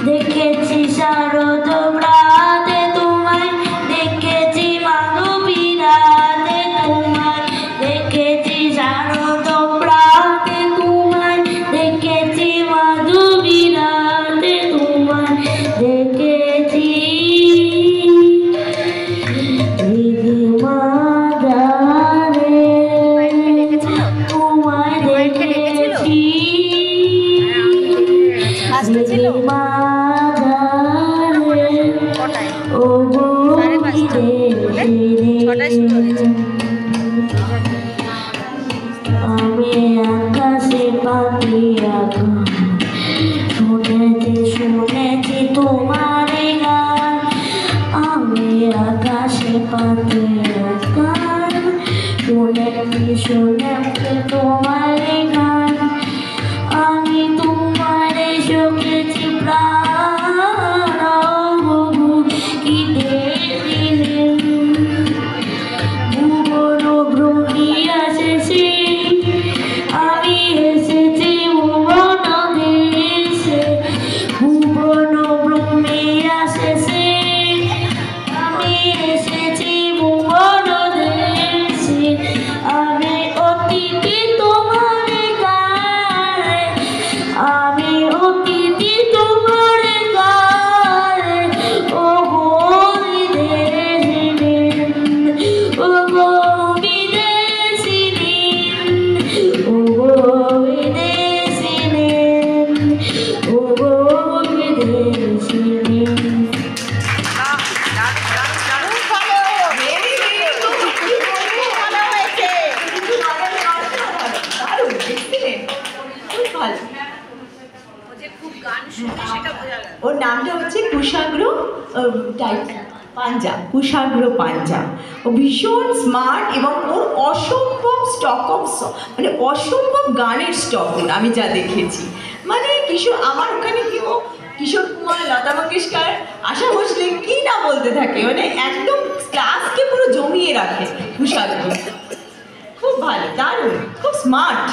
দেখেছি শারদ প্রাতে তোমায়, দেখেছি মাধবী রাতে তোমায়, দেখেছি শারদ প্রাতে তোমায়, দেখেছি মাধবী রাতে তোমায়, দেখেছি মাদারে তোমায় দেখেছি মাদারে ও গো আমি আকাশে পাখি আঁকা, শুনেছি তোমার গান, আমি আকাশে পাখি আঁকা, শুনেছি তোমার গান, আমি তোমার শুনেছি প্রাণ কি দেখিলেন ভুবন ভ্রমিয়া শেষে, আমি এসেছি ভুবন দেশে, ভুবন ভ্রমিয়া শেষে, আমি এসেছি ভুবন দেশে, আমি অতিথি তোমার গায়ে, আমি অতিথি তোমার গায়ে, ও গো বিদেশিনী, ও গো বিদেশিনী, ও গো বিদেশিনী, ও গো বিদেশিনী। ওর নামটা হচ্ছে কুশাগ্র পাঞ্জা, কুশাগ্র পাঞ্জা। ও ভীষণ স্মার্ট এবং ওর অসম্ভব স্টক অফ মানে অসম্ভব গানের স্টক ওর, আমি যা দেখেছি। মানে কিশোর আমার ওখানে কি ও কিশোর কুমার, লতা মঙ্গেশকর, আশা ভোসলে কি না বলতে থাকে, মানে একদম ক্লাসকে পুরো জমিয়ে রাখে কুশাগ্র। খুব ভালো, দারুণ, খুব স্মার্ট।